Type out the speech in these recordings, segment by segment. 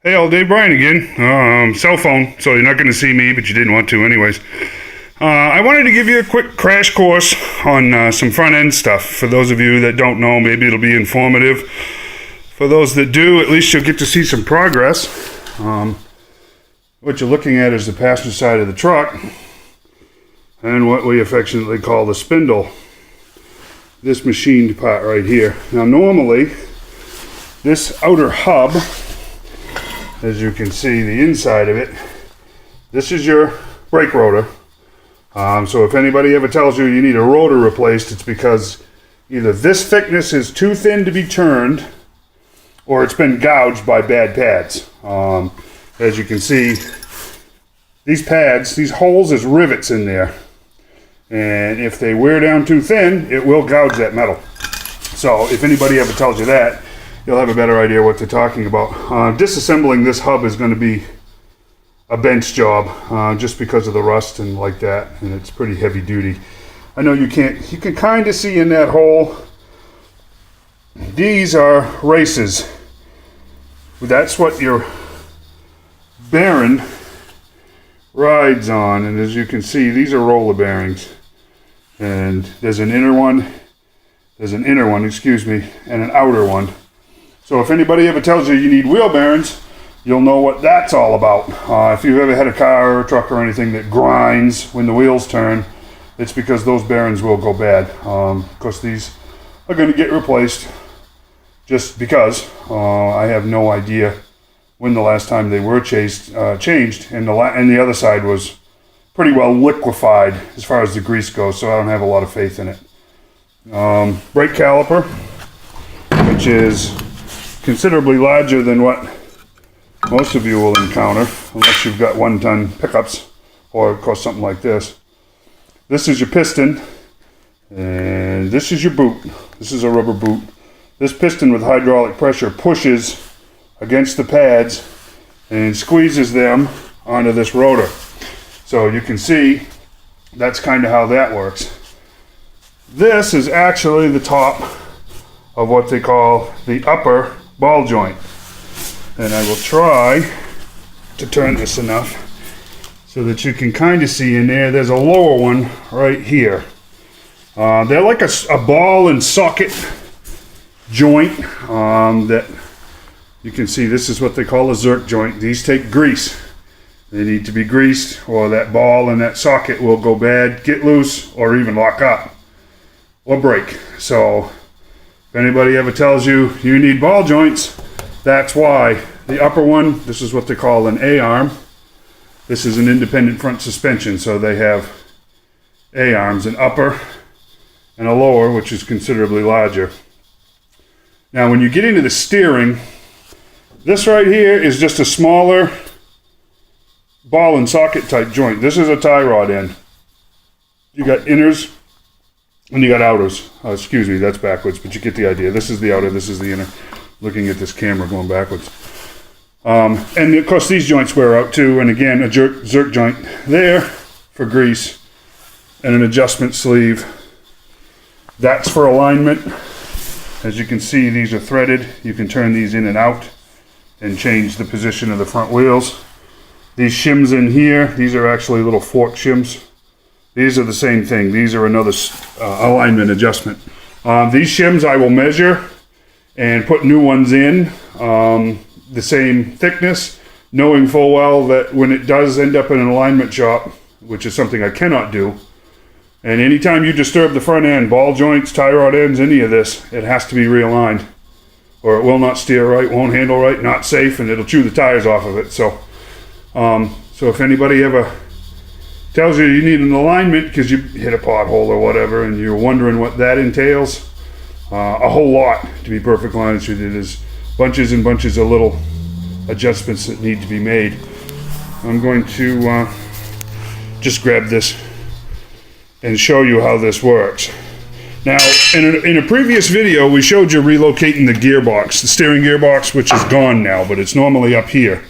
Hey, all day, Bryant again. Cell phone, so you're not going to see me, but you didn't want to anyways. I wanted to give you a quick crash course on some front-end stuff. For those of you that don't know, maybe it'll be informative. For those that do, at least you'll get to see some progress. What you're looking at is the passenger side of the truck and what we affectionately call the spindle. This machined part right here. Now, normally, this outer hub, as you can see, the inside of it, this is your brake rotor. So if anybody ever tells you you need a rotor replaced, it's because either this thickness is too thin to be turned or it's been gouged by bad pads. As you can see, these pads, these holes, is rivets in there. And if they wear down too thin, it will gouge that metal. So if anybody ever tells you that, you'll have a better idea what they're talking about. Disassembling this hub is going to be a bench job, just because of the rust and like that, and it's pretty heavy duty. I know you can kind of see in that hole, these are races. That's what your bearing rides on, and as you can see, these are roller bearings. And there's an inner one, excuse me, and an outer one. So if anybody ever tells you you need wheel bearings, you'll know what that's all about. If you've ever had a car or a truck or anything that grinds when the wheels turn, it's because those bearings will go bad. Of course, these are going to get replaced just because I have no idea when the last time they were changed, and the other side was pretty well liquefied as far as the grease goes, so I don't have a lot of faith in it. Brake caliper, which is considerably larger than what most of you will encounter, unless you've got 1-ton pickups, or of course something like this. This is your piston, and this is your boot. This is a rubber boot. This piston with hydraulic pressure pushes against the pads and squeezes them onto this rotor. So you can see that's kind of how that works. This is actually the top of what they call the upper ball joint. And I will try to turn this enough so that you can kind of see in there. There's a lower one right here. They're like a ball and socket joint that you can see. This is what they call a Zerk joint. These take grease. They need to be greased, or that ball and that socket will go bad, get loose, or even lock up or break. So if anybody ever tells you you need ball joints, that's why. The upper one, this is what they call an A-arm. This is an independent front suspension, so they have A-arms, an upper and a lower, which is considerably larger. Now when you get into the steering, this right here is just a smaller ball and socket type joint. This is a tie rod end. You got inners and you got outers. Excuse me, that's backwards, but you get the idea. This is the outer, this is the inner. Looking at this camera going backwards. And of course these joints wear out too, and again a Zerk joint there for grease, and an adjustment sleeve. That's for alignment. As you can see, these are threaded. You can turn these in and out and change the position of the front wheels. These shims in here, these are actually little fork shims. These are the same thing. These are another alignment adjustment. These shims I will measure and put new ones in the same thickness, knowing full well that when it does end up in an alignment shop, which is something I cannot do, and anytime you disturb the front end, ball joints, tie rod ends, any of this, it has to be realigned, or it will not steer right, won't handle right, not safe, and it'll chew the tires off of it. So if anybody ever tells you you need an alignment because you hit a pothole or whatever and you're wondering what that entails, a whole lot, to be perfectly honest with you. There's bunches and bunches of little adjustments that need to be made. I'm going to just grab this and show you how this works. Now, in a previous video, we showed you relocating the gearbox, the steering gearbox, which is gone now, but it's normally up here.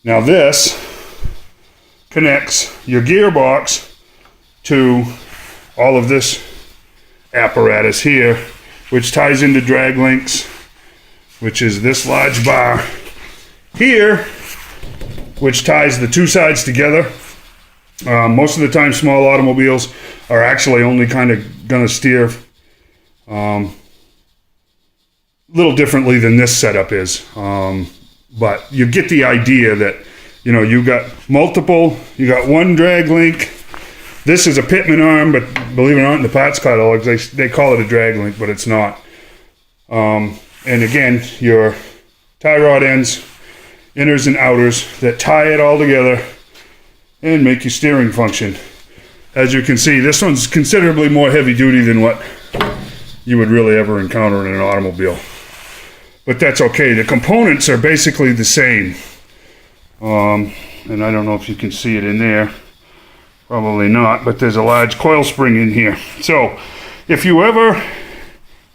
Now this connects your gearbox to all of this apparatus here, which ties into drag links, which is this large bar here, which ties the two sides together. Most of the time, small automobiles are actually only kind of going to steer a little differently than this setup is. But you get the idea that, you know, you got one drag link. This is a pitman arm, but believe it or not, in the parts catalogs, they call it a drag link, but it's not. And again, your tie rod ends, inners and outers, that tie it all together and make your steering function. As you can see, this one's considerably more heavy duty than what you would really ever encounter in an automobile. But that's okay. The components are basically the same. And I don't know if you can see it in there. Probably not, but there's a large coil spring in here. So if you ever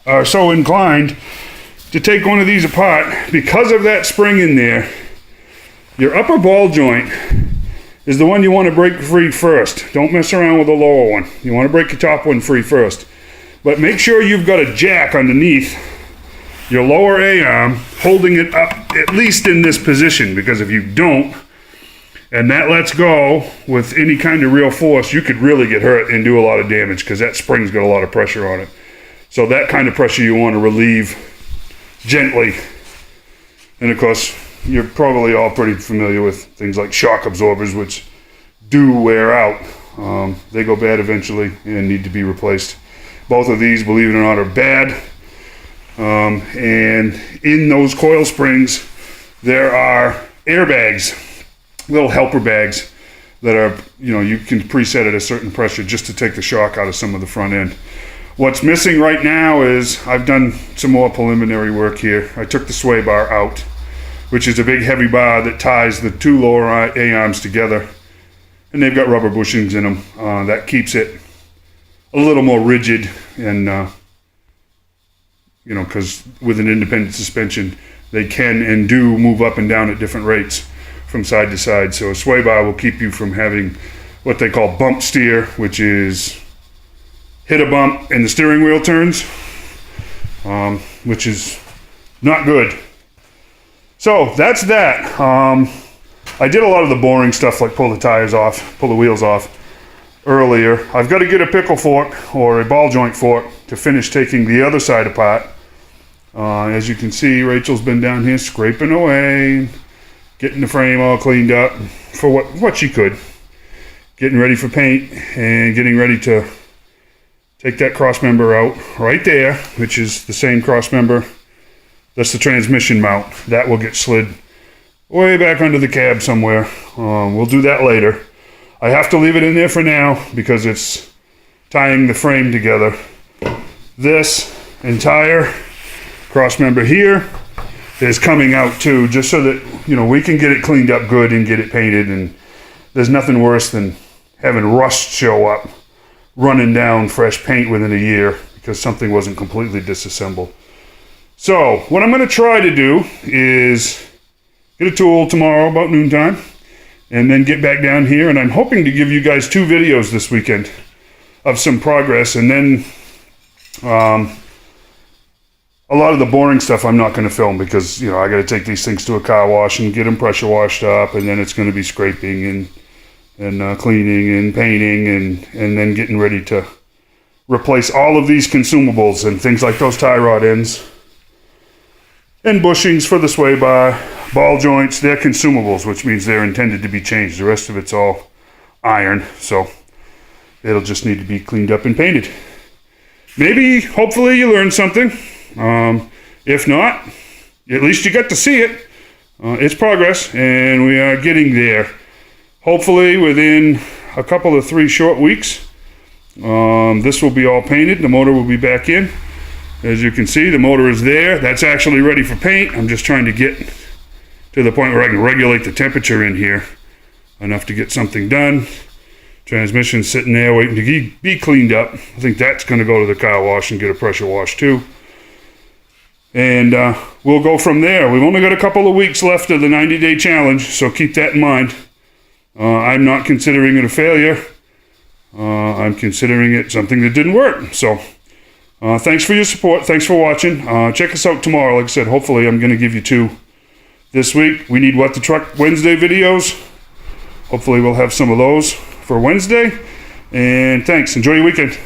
are so inclined to take one of these apart, because of that spring in there, your upper ball joint is the one you want to break free first. Don't mess around with the lower one. You want to break your top one free first. But make sure you've got a jack underneath your lower A-arm holding it up at least in this position, because if you don't, and that lets go with any kind of real force, you could really get hurt and do a lot of damage, because that spring's got a lot of pressure on it. So that kind of pressure you want to relieve gently. And of course, you're probably all pretty familiar with things like shock absorbers, which do wear out. They go bad eventually and need to be replaced. Both of these, believe it or not, are bad. And in those coil springs, there are airbags, little helper bags that are, you know, you can preset at a certain pressure just to take the shock out of some of the front end. What's missing right now is, I've done some more preliminary work here. I took the sway bar out, which is a big heavy bar that ties the two lower A-arms together. And they've got rubber bushings in them. That keeps it a little more rigid, and you know, because with an independent suspension, they can and do move up and down at different rates from side to side. So a sway bar will keep you from having what they call bump steer, which is hit a bump and the steering wheel turns, which is not good. So that's that. I did a lot of the boring stuff, like pull the tires off, pull the wheels off earlier. I've got to get a pickle fork or a ball joint fork to finish taking the other side apart. As you can see, Rachel's been down here scraping away, getting the frame all cleaned up for what she could, getting ready for paint and getting ready to take that cross member out right there, which is the same cross member. That's the transmission mount. That will get slid way back under the cab somewhere. We'll do that later. I have to leave it in there for now because it's tying the frame together. This entire cross member here is coming out too, just so that, you know, we can get it cleaned up good and get it painted. And there's nothing worse than having rust show up running down fresh paint within a year because something wasn't completely disassembled. So what I'm going to try to do is get a tool tomorrow about noontime and then get back down here, and I'm hoping to give you guys 2 videos this weekend of some progress. And then a lot of the boring stuff I'm not going to film because, you know, I got to take these things to a car wash and get them pressure washed up, and then it's going to be scraping and cleaning and painting and then getting ready to replace all of these consumables and things like those tie rod ends and bushings for the sway bar, ball joints. They're consumables, which means they're intended to be changed. The rest of it's all iron, so it'll just need to be cleaned up and painted. Maybe, hopefully you learned something. If not, at least you got to see it. It's progress, and we are getting there. Hopefully within a couple of 3 short weeks, this will be all painted. The motor will be back in. As you can see, the motor is there. That's actually ready for paint. I'm just trying to get to the point where I can regulate the temperature in here enough to get something done. Transmission's sitting there waiting to be cleaned up. I think that's going to go to the car wash and get a pressure wash too. And we'll go from there. We've only got a couple of weeks left of the 90-day challenge, so keep that in mind. I'm not considering it a failure. I'm considering it something that didn't work. So thanks for your support. Thanks for watching. Check us out tomorrow. Like I said, hopefully I'm going to give you 2 this week. We need What the Truck Wednesday videos. Hopefully we'll have some of those for Wednesday. And thanks. Enjoy your weekend.